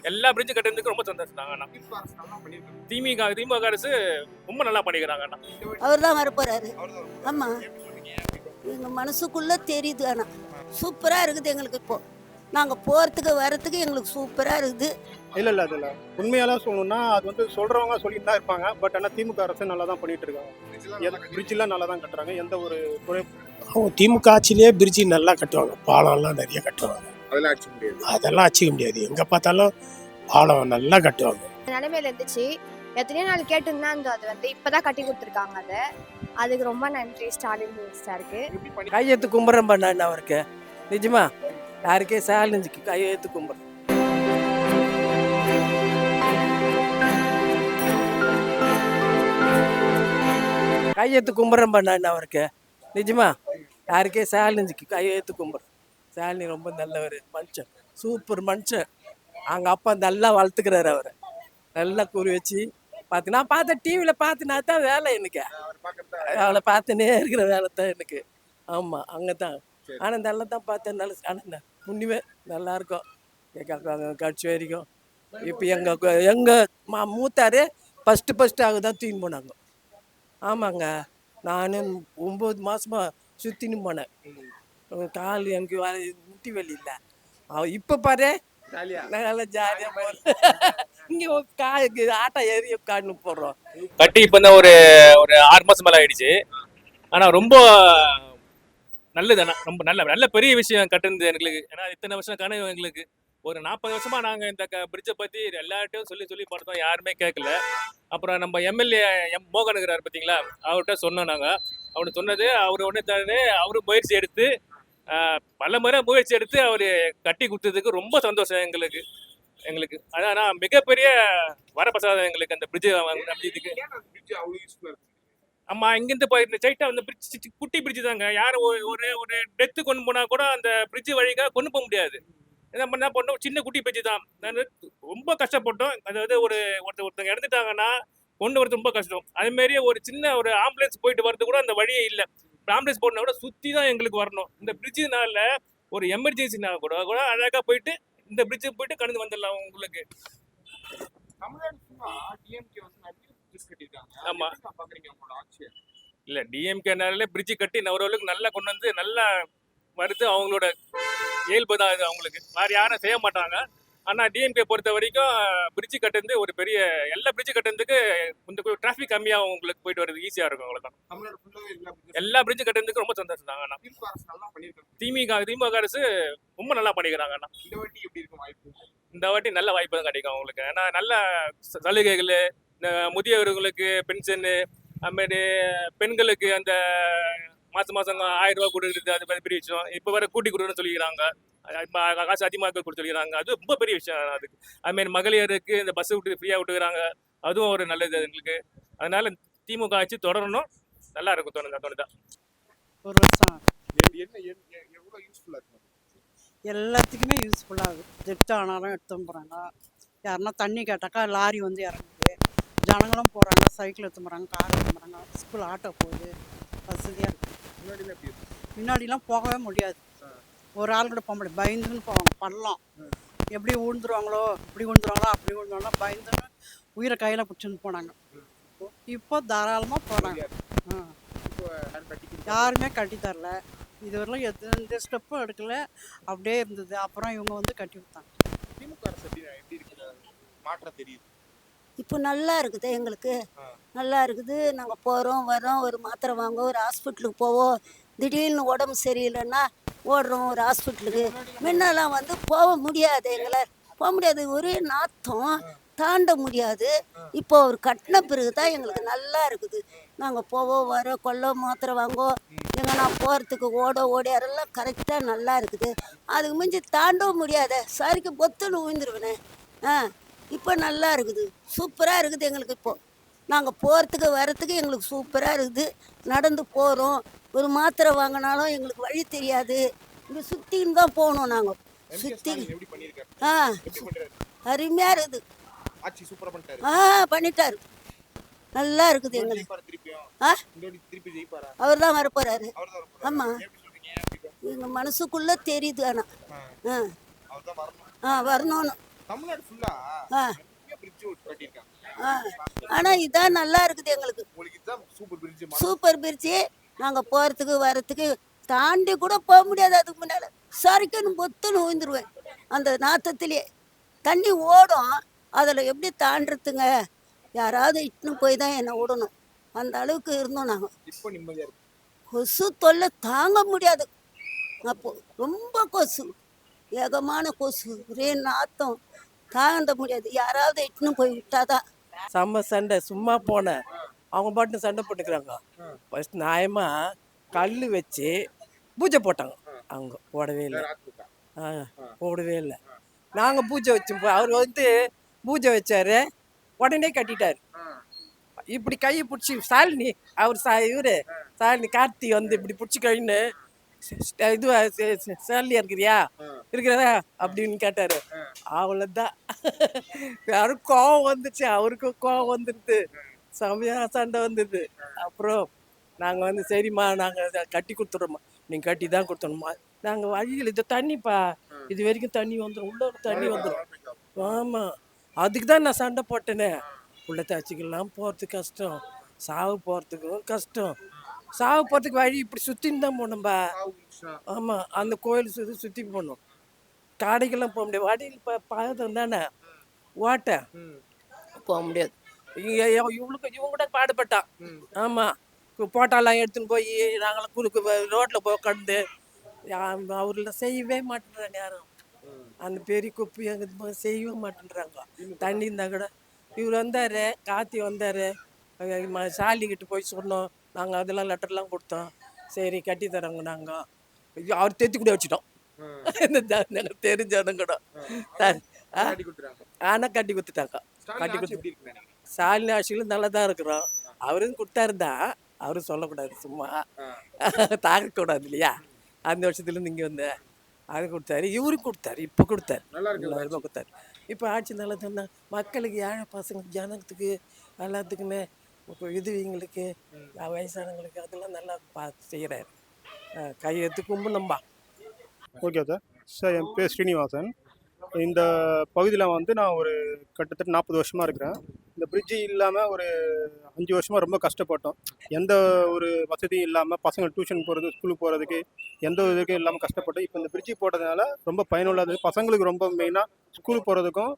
எல்லா பிரிட்ஜ் கட்டுறதுக்கு ரொம்ப சந்தோஷம் தாங்க அண்ணா. திமுக அரசு ரொம்ப நல்லா பண்ணிக்கிறாங்க அண்ணா. அவர் தான் வரப்போறாரு. ஆமா, எங்க மனசுக்குள்ள தெரியுது. ஆனா சூப்பரா இருக்குது எங்களுக்கு. இப்போ நாங்க போறதுக்கு வரத்துக்கு எங்களுக்கு சூப்பரா இருக்குது. இல்ல அதில் உண்மையெல்லாம் சொல்லணும்னா அது வந்து சொல்றவங்க சொல்லிட்டு தான் இருப்பாங்க. பட் ஆனால் திமுக அரசு நல்லா தான் பண்ணிட்டு இருக்காங்க. பிரிட்ஜெலாம் நல்லா தான் கட்டுறாங்க. எந்த ஒரு குறை அவங்க திமுக ஆட்சியிலேயே பிரிட்ஜி நல்லா கட்டுவாங்க. பாலம்லாம் நிறைய கட்டுவாங்க. அதெல்லாம் அடிச்சிக்க முடியாது. எங்கே பார்த்தாலும் பாலம் நல்லா கட்டுவாங்க. நிலைமையில இருந்துச்சு. எத்தனையோ நாள் கேட்டுருந்தா அது வந்து இப்பதான் கட்டி கொடுத்துருக்காங்க. அதுக்கு ரொம்ப நன்றி ஸ்டாலின் மினிஸ்டருக்கு. கையெழுத்து கும்பிட்றேன் பண்ண அவருக்கு நிஜமா யாருக்கே சேலஞ்சுக்கு கையெழுத்து கும்பிட்றேன். கையெழுத்து கும்பிட்றேன் பண்ண அவருக்கு நிஜமா யாருக்கே சேலஞ்சுக்கு கையெழுத்து கும்பிட்றேன். சேலனி ரொம்ப நல்லவர் மனுஷன், சூப்பர் மனுஷன். அவங்க அப்பா நல்லா வளர்த்துக்கிறாரு அவரை. நல்லா கூறி வச்சு பார்த்து நான் பார்த்தேன், டிவியில் பார்த்துனா தான் வேலை எனக்கு. அவளை பார்த்துனே இருக்கிற வேலை தான் எனக்கு. ஆமாம், அங்கே தான். ஆனால் நல்லா தான் பார்த்தேன். நல்ல ஆனால் உண்மையே நல்லா இருக்கும். கட்சி வரைக்கும் இப்போ எங்கள் மூத்தாரு ஃபஸ்ட்டு தான் தூக்கின்னு போனாங்க. ஆமாங்க, நான் 9 மாதமாக சுற்றின்னு போனேன். கால் எனக்கு முட்டி வலி இல்லை. இப்போ பாரு நல்லா ஜாலியாக போகிறேன். இங்கே ஆட்டோ ஏறி காட்டு போடுறோம். கட்டி இப்போ தான் ஒரு 6 மாதம் மேலே ஆயிடுச்சு. ஆனால் ரொம்ப நல்லது அண்ணா. ரொம்ப நல்ல பெரிய விஷயம் கட்டுனது எங்களுக்கு. ஏன்னா இத்தனை வருஷம் கனவு எங்களுக்கு. ஒரு 40 வருஷமா நாங்கள் இந்த பிரிட்ஜை பற்றி எல்லார்ட்டையும் சொல்லி பார்த்தோம். யாருமே கேட்கல. அப்புறம் நம்ம எம்எல்ஏ மோகன் இருக்கிறார் பார்த்தீங்களா, அவர்கிட்ட சொன்னோம் நாங்கள். அவரு சொன்னது அவர் ஒன்று தரு. அவரு முயற்சி எடுத்து பல முறை முயற்சி எடுத்து அவர் கட்டி கொடுத்ததுக்கு ரொம்ப சந்தோஷம் எங்களுக்கு. அதான் மிகப்பெரிய வரப்பிரசாதம் எங்களுக்கு அந்த பிரிட்ஜ் இதுக்கு. ஆமா, இங்கிருந்து போயிருந்த சைட்டா அந்த பிரிட்ஜ் குட்டி பிரிட்ஜ் தாங்க. யாரும் ஒரு டெத்து கொண்டு போனா கூட அந்த பிரிட்ஜ் வழிக்காக கொண்டு போக முடியாது. என்ன பண்ணோம், சின்ன குட்டி பிரிட்ஜ் தான். ரொம்ப கஷ்டப்பட்டோம். அதாவது ஒருத்தங்க இறந்துட்டாங்கன்னா கொண்டு வரது ரொம்ப கஷ்டம். அதே மாதிரி ஒரு சின்ன ஒரு ஆம்புலன்ஸ் போயிட்டு வரது கூட அந்த வழியே இல்லை. ஆம்புலன்ஸ் போனா கூட சுத்தி தான் எங்களுக்கு வரணும். இந்த பிரிட்ஜினால ஒரு எமர்ஜென்சினா கூட அழகா போயிட்டு இந்த பிரிட்ஜ் போயிட்டு கடந்து வந்துடலாம் உங்களுக்கு. ஆமா, இல்ல டிஎம்கேனால பிரிட்ஜ் கட்டி நவரவர்களுக்கு நல்லா கொண்டு வந்து நல்லா வருது. அவங்களோட இயல்பு தான் அது. அவங்களுக்கு வேற யாரும் செய்ய மாட்டாங்க. ஆனா டிஎம்கே பொறுத்த வரைக்கும் பிரிட்ஜ் கட்டுறது ஒரு பெரிய எல்லா பிரிட்ஜ் கட்டுறதுக்கு கொஞ்சம் டிராஃபிக் கம்மியாக உங்களுக்கு போயிட்டு வரது ஈஸியா இருக்கும். அவ்வளவுதான். எல்லா பிரிட்ஜ் கட்டுறதுக்கு ரொம்ப சந்தோஷம் தாங்க. திமுக அரசு ரொம்ப நல்லா பண்ணிக்கிறாங்க அண்ணா. இந்த வாட்டி நல்ல வாய்ப்பு தான் கிடைக்கும் அவங்களுக்கு. ஏன்னா நல்ல சலுகைகள், இந்த முதியவர்களுக்கு பென்ஷனு, அதுமாரி பெண்களுக்கு அந்த மாதம் 1000 ரூபா கொடுக்குறது, அது மாதிரி பெரிய விஷயம். இப்போ வேற கூட்டி கொடுக்குன்னு சொல்லிக்கிறாங்க. இப்போ காசு அதிகமாக கொடுத்து சொல்லிக்கிறாங்க. அது ரொம்ப பெரிய விஷயம். அதுக்கு அதுமாரி மகளிருக்கு இந்த பஸ் விட்டு ஃப்ரீயாக விட்டுக்கிறாங்க. அதுவும் ஒரு நல்லது எங்களுக்கு. அதனால திமுக ஆட்சி தொடரணும். நல்லா இருக்கும். தோணுதா ஒரு வருஷம் எல்லாத்துக்குமே யூஸ்ஃபுல்லாக ஆகுது. ஜெப்ட் ஆனாலும் எடுத்து போகிறாங்க. யாருன்னா தண்ணி கேட்டாக்கா லாரி வந்து இறங்குது. ஜனங்களும் போகிறாங்க, சைக்கிள் எடுத்து போகிறாங்க, கார் எடுத்து போகிறாங்க, ஸ்கூல் ஆட்டோ போகுது. வசதியாக இருக்குது. முன்னாடிலாம் போகவே முடியாது. ஒரு ஆள் கூட போக முடியாது. பயந்துன்னு போவாங்க. பள்ளம் எப்படி விழுந்துருவாங்களோ, இப்படி விழுந்துருவாங்களோ, அப்படி விழுந்துருவாங்களோ பயந்துன்னு உயிரை கையில் பிடிச்சின்னு போனாங்க. இப்போ தாராளமாக போகிறாங்க. யாருமே கட்டித்தரல. இதுவரையிலும் எந்த ஸ்டெப்பும் எடுக்கல, அப்படியே இருந்தது. அப்புறம் இவங்க வந்து கட்டி கொடுத்தாங்க. இப்போ நல்லா இருக்குது எங்களுக்கு. நல்லா இருக்குது. நாங்கள் போகிறோம் வரோம். ஒரு மாத்திரை வாங்க, ஒரு ஹாஸ்பிட்டலுக்கு போவோம். திடீர்னு உடம்பு சரியில்லைன்னா ஓடுறோம் ஒரு ஹாஸ்பிட்டலுக்கு. முன்னெல்லாம் வந்து போக முடியாது. எங்களால் போக முடியாது. ஒரே நாத்தம் தாண்ட முடியாது. இப்போ ஒரு கட்டின பிறகு தான் எங்களுக்கு நல்லா இருக்குது. நாங்கள் போவோம் வரோம், கொல்ல மாத்திரை வாங்குவோம். எங்கன்னா போகிறதுக்கு ஓடியாரெல்லாம் கரெக்டாக நல்லா இருக்குது. அதுக்கு மிஞ்சி தாண்டவும் முடியாத சரிக்கு பொத்துன்னு விழுந்துருவேனே. இப்போ நல்லா இருக்குது. சூப்பராக இருக்குது எங்களுக்கு. இப்போ நாங்கள் போகிறதுக்கு வரத்துக்கு எங்களுக்கு சூப்பராக இருக்குது. நடந்து போகிறோம். ஒரு மாத்திரை வாங்கினாலும் எங்களுக்கு வழி தெரியாது. இங்கே சுற்றின்னு தான் போகணும். நாங்கள் சுற்றி அருமையாக இருக்குது. பண்ணிட்டாரு. நல்லா இருக்குது எங்களுக்கு. அவர் தான் வரப்போறாரு. ஆமாம், எங்கள் மனசுக்குள்ளே தெரியுது. ஆனால் வரணும்னு தமிழ்நாடு ஃபுல்லா ஆ பிரிட்ஜ் கட்டியிருக்காங்க. ஆ ஆனால் இதான் நல்லா இருக்குது எங்களுக்கு. உங்களுக்கு இதுதான் சூப்பர் பிரிட்ஜ். Super fridge. நாங்கள் போகிறதுக்கு வரத்துக்கு தாண்டி கூட போக முடியாது. அதுக்கு முன்னால் சரிக்கணும் பொத்துன்னு விழுந்துருவேன். அந்த நாத்தத்திலே தண்ணி ஓடும். அதில் எப்படி தாண்டுறதுங்க? யாராவது இட்டுன்னு போய் தான் என்னை விடணும். அந்த அளவுக்கு இருந்தோம் நாங்கள். இப்போ நிம்மதியா இருக்கு. கொசு தொல்லை தாங்க முடியாது. அப்போ ரொம்ப கொசு, ஏகமான கொசு, ஒரே நாத்தம் தாண்ட முடியாது. யாராவது இட்டுன்னு போய் விட்டாதான். செம்ம சண்டை. சும்மா போனேன், அவங்க பாட்டு சண்டை போட்டுக்கிறாங்க. ஃபர்ஸ்ட் நியாயமாக கல் வச்சு பூஜை போட்டாங்க. அவங்க போடவே இல்லை. போடவே இல்லை. நாங்கள் பூஜை வச்சோம். அவர் வந்து பூஜை வச்சாரு, உடனே கட்டிட்டாரு. இப்படி கையை பிடிச்சி சாலினி, அவர் இவரு சாலினி கார்த்தி வந்து இப்படி பிடிச்சி கழின்னு இதுவா சேலியா இருக்கிறதா அப்படின்னு கேட்டாரு. அவ்வளோதான். யாரும் கோவம் வந்துச்சு, அவருக்கும் கோவம் வந்துடுது. செமையா சண்டை வந்தது. அப்புறம் நாங்கள் வந்து சரிம்மா நாங்கள் கட்டி கொடுத்துட்றோம்மா, நீங்கள் கட்டி தான் கொடுத்துடணுமா. நாங்கள் வழியில் இது தண்ணிப்பா, இது வரைக்கும் தண்ணி வந்துடும், உள்ள தண்ணி வந்துடும். ஆமாம், அதுக்கு தான் நான் சண்டை போட்டேனே. உள்ள தாச்சிக்கெல்லாம் போகிறதுக்கு கஷ்டம், சாவு போகிறதுக்கும் கஷ்டம். சாவு போகிறதுக்கு வழி இப்படி சுற்றின்னு தான் போகணும்பா. ஆமாம், அந்த கோயில் சுற்றி போகணும். காடைக்கெல்லாம் போக முடியாது. வழியில் பாதம் தானே, ஓட்டை போக முடியாது. இவங்க கூட பாடுபட்டான். ஆமாம், போட்டாலாம் எடுத்துன்னு போய் நாங்களாம் குறுக்கு ரோட்டில் போய் உட்காந்து அவரில் செய்யவே மாட்டேன்றாங்க யாரும். அந்த பெரிய குப்பி அங்கே செய்யவே மாட்டேன்றாங்க. தண்ணி இருந்தால் கூட இவர் வந்தார், கார்த்தி வந்தார், சாலிக்கிட்ட போய் சொன்னோம். நாங்கள் அதெல்லாம் லெட்டர்லாம் கொடுத்தோம். சரி கட்டி தரோங்க. நாங்கள் அவர் தெத்தி கூட வச்சுட்டோம். தெரிஞ்சானுங்க கூட ஆனால் கட்டி கொடுத்துட்டாங்க. கட்டி கொடுத்து சாலினி ஆட்சியில் நல்லா தான் இருக்கிறோம். அவரும் கொடுத்தாருந்தா, அவரும் சொல்லக்கூடாது, சும்மா தாக்கக்கூடாது இல்லையா. அந்த வருஷத்துலேருந்து இங்கே வந்தேன். அது கொடுத்தாரு, இவரும் கொடுத்தாரு, இப்போ கொடுத்தாரு, நல்லா கொடுத்தாரு. இப்போ ஆட்சி நல்லா தானே, மக்களுக்கு, ஏழை பசங்க, ஜனத்துக்கு, எல்லாத்துக்குமே, இதுவங்களுக்கு, வயசானவங்களுக்கு அதெல்லாம் நல்லா பார்த்து செய்கிறாரு. கையெழுத்து கும்பிடணும்பா. Okay sir. சார் என் பேர் ஸ்ரீனிவாசன். இந்த பகுதியில் வந்து நான் ஒரு கிட்டத்தட்ட 40 வருஷமாக இருக்கிறேன். இந்த பிரிட்ஜு இல்லாமல் ஒரு 5 வருஷமாக ரொம்ப கஷ்டப்பட்டோம். எந்த ஒரு வசதியும் இல்லாமல் பசங்க டியூஷன் போகிறது, ஸ்கூலுக்கு போகிறதுக்கு எந்த இதுக்கும் இல்லாமல் கஷ்டப்பட்டோம். இப்போ இந்த பிரிட்ஜு போட்டதுனால ரொம்ப பயனுள்ளது. பசங்களுக்கு ரொம்ப மெயினாக ஸ்கூலுக்கு போகிறதுக்கும்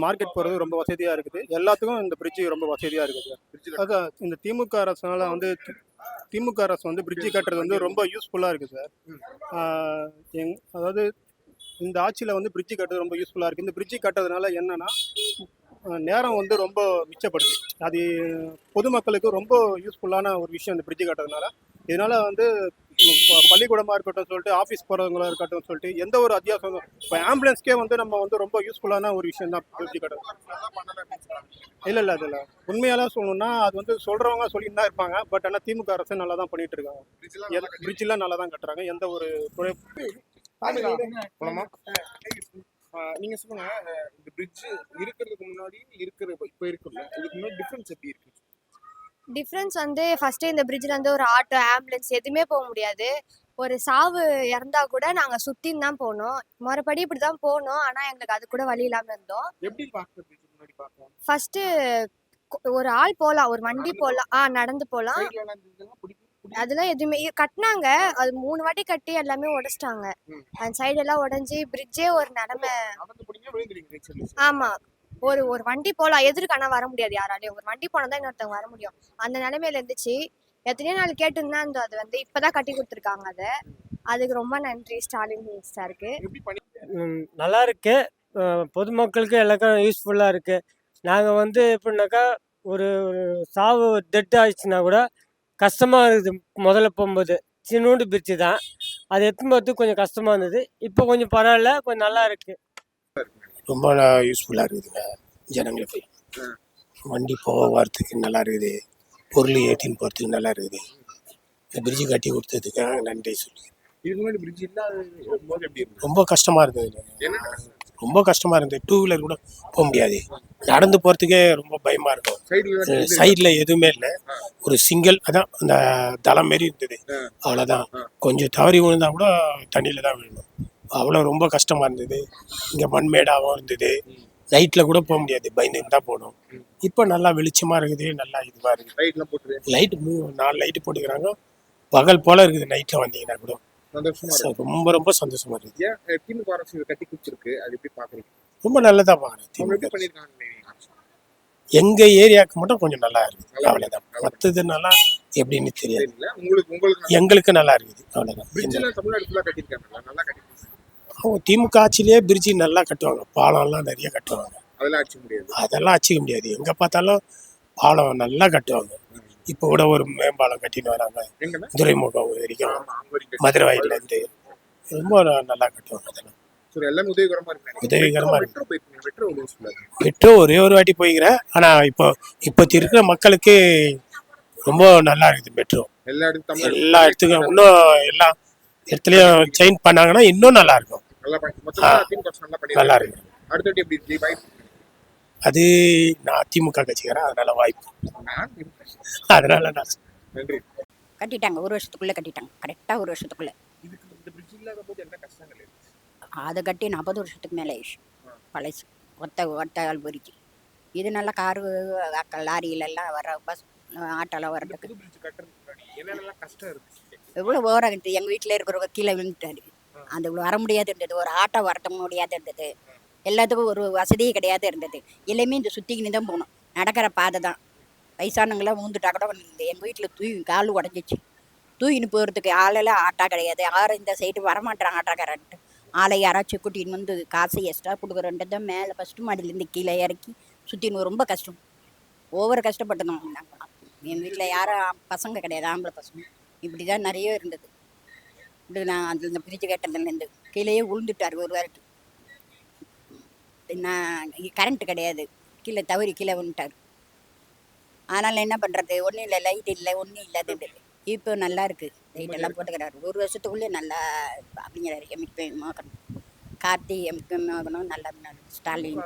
மார்க்கெட் போகிறது ரொம்ப வசதியாக இருக்குது. எல்லாத்துக்கும் இந்த பிரிட்ஜு ரொம்ப வசதியாக இருக்குது. அதான் இந்த திமுக அரசுனால வந்து திமுக அரசு வந்து பிரிட்ஜு கட்டுறது வந்து ரொம்ப யூஸ்ஃபுல்லாக இருக்குது சார். அதாவது இந்த ஆட்சியில் வந்து பிரிட்ஜு கட்டுறது ரொம்ப யூஸ்ஃபுல்லாக இருக்குது. இந்த பிரிட்ஜு கட்டுறதுனால என்னென்னா நேரம் வந்து ரொம்ப மிச்சப்படுது. அது பொதுமக்களுக்கு ரொம்ப யூஸ்ஃபுல்லான ஒரு விஷயம் இந்த பிரிட்ஜு கட்டுறதுனால. இதனால் வந்து பள்ளிக்கூடமாக இருக்கட்டும் சொல்லிட்டு, ஆஃபீஸ் போகிறவங்களா இருக்கட்டும் சொல்லிட்டு, எந்த ஒரு அத்தியாவசியம் இப்போ ஆம்புலன்ஸ்க்கே வந்து நம்ம வந்து ரொம்ப யூஸ்ஃபுல்லான ஒரு விஷயம் தான் பிரிட்ஜு கட்டுறது. இல்லை அதில் உண்மையாலாம் சொல்லணும்னா அது வந்து சொல்கிறவங்க சொல்லிட்டு தான் இருப்பாங்க. பட் ஆனால் திமுக அரசு நல்லா தான் பண்ணிகிட்டு இருக்காங்க. பிரிட்ஜெலாம் நல்லா தான் கட்டுறாங்க. எந்த ஒரு நீங்க சொல்லுங்க, இந்த பிரிட்ஜ் இருக்கிறதுக்கு முன்னாடி இப்போ இருக்குல்ல, இதுக்கு முன்னாடி டிஃபரன்ஸ் எப்படி இருக்கு? டிஃப்ரென்ஸ் வந்து ஃபர்ஸ்ட் இந்த பிரிட்ஜில் வந்து ஒரு ஆட்டோ, ஆம்புலன்ஸ் எதுவுமே போக முடியாது. ஒரு சாவு இறந்தா கூட நாங்கள் சுற்றின்னு தான் போனோம். மறுபடி இப்படி தான் போனோம். ஆனால் எங்களுக்கு அது கூட வழி இல்லாமல் இருந்தோம். எப்படி பார்க்குறது? பிரிட்ஜ் முன்னாடி பார்க்கலாம். ஃபர்ஸ்ட் ஒரு ஆள் போகலாம், ஒரு வண்டி போகலாம், நடந்து போகலாம். அதெல்லாம் எதுவுமே கட்டினாங்க. அது 3 வாட்டி கட்டி எல்லாமே உடைச்சிட்டாங்க. அந்த சைடெல்லாம் உடஞ்சி பிரிட்ஜே ஒரு நிலமை. ஆமா, ஒரு வண்டி போகலாம், எதிர்க்கு ஆனால் வர முடியாது யாராலையும். ஒரு வண்டி போனால் தான் இன்னொருத்தவங்க வர முடியும். அந்த நிலைமையில இருந்துச்சு. எத்தனையோ நாள் கேட்டுருந்தா அது வந்து இப்போதான் கட்டி கொடுத்துருக்காங்க. அதுக்கு ரொம்ப நன்றி ஸ்டாலின் மினிஸ்டருக்கு. நல்லா இருக்கு. பொதுமக்களுக்கு எல்லாருக்கும் யூஸ்ஃபுல்லாக இருக்கு. நாங்கள் வந்து எப்படின்னாக்கா ஒரு சாவு டெட் ஆயிடுச்சுன்னா கூட கஷ்டமாக இருக்குது. முதல்ல போகும்போது சின்னூண்டு பிரிட்ஜு தான், அது எடுத்துன்னு போகிறதுக்கு கொஞ்சம் கஷ்டமாக இருந்தது. இப்போ கொஞ்சம் பரவாயில்ல, கொஞ்சம் நல்லா இருக்கு. ரொம்ப யூஸ்ஃபுல்லாக இருக்குதுங்க ஜனங்களுக்கு. வண்டி போக வரத்துக்கு நல்லா இருக்குது, பொருள் ஏற்றின்னு போகிறதுக்கு நல்லா இருக்குது. இந்த பிரிட்ஜு கட்டி கொடுத்ததுக்காக நன்றி சொல்லி. இதுக்கு முன்னாடி பிரிட்ஜ் இல்லாத போது எப்படி இருக்கு? ரொம்ப கஷ்டமாக இருந்தது. ரொம்ப கஷ்டமாக இருந்தது. 2 வீலர் கூட போக முடியாது. நடந்து போகிறதுக்கே ரொம்ப பயமாக இருக்கும். சைடில் எதுவுமே இல்லை, ஒரு சிங்கிள் அதான் அந்த தளம் மாரி இருந்தது, அவ்வளோதான். கொஞ்சம் தவறி விழுந்தா கூட தண்ணியில் தான் விழணும். அவ்வளோ ரொம்ப கஷ்டமாக இருந்தது. இங்கே மண்மேடாகவும் இருந்தது, நைட்டில் கூட போக முடியாது, பயந்துன்னு தான் போகணும். இப்போ நல்லா வெளிச்சமாக இருக்குது, நல்லா இதுவாக இருக்குது. லைட்லாம் போட்டு லைட்டு 4 லைட்டு போட்டுக்கிறாங்க, பகல் போல் இருக்குது நைட்டில் வந்தீங்கன்னா கூட. சந்தோஷமா இருக்கு. ரொம்ப ரொம்ப சந்தோஷமாக இருக்குது. ஏன் திமுக அரசு இதை கட்டி கொடுத்துருக்கு, அது எப்படி பாக்குறீங்க? ரொம்ப நல்லதாக பார்க்குறேன். அவங்க எப்படி திமுக பண்ணிருக்காங்கன்னு நினைக்கிறீங்க அரசு? எங்கள் ஏரியாவுக்கு மட்டும் கொஞ்சம் நல்லா இருக்குது, அவ்வளோதான். மற்றதுனால எப்படின்னு தெரியாது. தெரியல. உங்களுக்கு எங்களுக்கு நல்லா இருக்குது, அவ்வளோதான். பிரிட்ஜ்லாம் தமிழ்நாடு ஃபுல்லா கட்டியிருக்காங்க, நல்லா கட்டிருக்காங்க. அவங்க திமுக ஆட்சியிலேயே பிரிட்ஜி நல்லா கட்டுவாங்க, பாலம்லாம் நிறைய கட்டுவாங்க. அதெல்லாம் அடிச்சு முடியாது. அதெல்லாம் அச்சிக்க முடியாது, எங்கே பார்த்தாலும் பாலம் நல்லா கட்டுவாங்க. இப்போ கூட ஒரு மேம்பாலம் கட்டின்னு வராங்க, எங்கன்னா துறைமுகம் வரைக்கும், ஆமா, அங்க வரைக்கும். மதுரை வாயிலேருந்து. ரொம்ப நல்லா கட்டுவாங்க. அதெல்லாம் சரி, எல்லாமே உதவிகரமா இருக்கு. உதவிகரமா இருக்கு. மெட்ரோ போயிருக்கீங்க, மெட்ரோ உதவி சொல்லாது. மெட்ரோ ஒரே ஒரு வாட்டி போய்க்கிறேன், ஆனால் இப்போ இருக்கிற மக்களுக்கு ரொம்ப நல்லா இருக்குது மெட்ரோ. எல்லா இடத்துக்கும் எல்லா இடத்துக்கும் இன்னும் எல்லா இடத்துலையும் செயின் பண்ணாங்கன்னா இன்னும் நல்லா இருக்கும். நல்லா பண்ணி மொத்தமா திமுக அரசு நல்லா பண்ணி நல்லா இருக்கு. அடுத்தது எப்படி இருக்கு வாய்ப்பு? அது நான் திமுக கட்சிக்கிறேன், அதனால வாய்ப்பு. நான் இருக்கேன். அதனால நான் நன்றி. கட்டிட்டாங்க, ஒரு வருஷத்துக்குள்ளே கட்டிட்டாங்க, கரெக்டாக ஒரு வருஷத்துக்குள்ளே. இதுக்கு இந்த பிரிட்ஜ் இல்லாத போது என்ன கஷ்டங்கள் இருக்கு? அதை கட்டி 40 வருஷத்துக்கு மேலே ஆயிடுச்சு, பழசு ஒத்த ஆள் பொறிச்சு. இது நல்லா காரு லாரியிலெல்லாம் வர பஸ் ஆட்டோலாம் வர்றதுக்கு புது பிரிட்ஜ் கட்டுறதுக்கு முன்னாடி என்னென்னலாம் கஷ்டம் இருக்கு? எவ்வளோ ஓரம் இருக்குது. எங்கள் வீட்டில் இருக்கிறவங்க கீழே விழுந்துட்டாரு, அந்த இவ்வளோ வர முடியாது இருந்தது, ஒரு ஆட்டோ வரட்ட முடியாது இருந்தது, எல்லாத்துக்கும் ஒரு வசதியே கிடையாது இருந்தது. எல்லாமே இந்த சுற்றிக்கின்னு தான் போகணும், நடக்கிற பாதை தான். வயசானவங்களாம் ஊந்துட்டா கூட எங்கள் வீட்டில் கால் உடஞ்சிச்சு, தூக்கின்னு போகிறதுக்கு ஆளெல்லாம் ஆட்டோ கிடையாது. யாரும் இந்த சைடு வரமாட்டாங்க ஆட்டோக்காரன்ட்டு. ஆளை யாராச்சும் கூட்டின்னு வந்து காசு எக்ஸ்ட்ரா கொடுக்குறன்ட்டு தான் மேலே ஃபஸ்ட்டு மாடியிலேருந்து கீழே இறக்கி சுற்றின்னு ரொம்ப கஷ்டம், ஒவ்வொரு கஷ்டப்பட்டோம் நாங்கள். என் வீட்டில் யாரும் பசங்க கிடையாது, ஆம்பளை பசங்க. இப்படி தான் நிறைய இருந்தது. இப்படி நான் அதில் இந்த பிரிச்சு கேட்டதுலேருந்து கீழேயே விழுந்துட்டார் ஒரு வாரத்து. நான் கரண்ட்டு கிடையாது, கீழே தவறி கீழே விழுந்துட்டார். அதனால் என்ன பண்ணுறது, ஒன்றும் இல்லை, லைட் இல்லை, ஒன்றும் இல்லாதது. இப்போ நல்லா இருக்குது, லைட்டெல்லாம் போட்டுக்கிறாரு. ஒரு வருஷத்துக்குள்ளே நல்லா அப்படிங்கிறாரு. எம்கே மோகன், கார்த்தி, எம்கே மோகனும் நல்லா ஸ்டாலின்.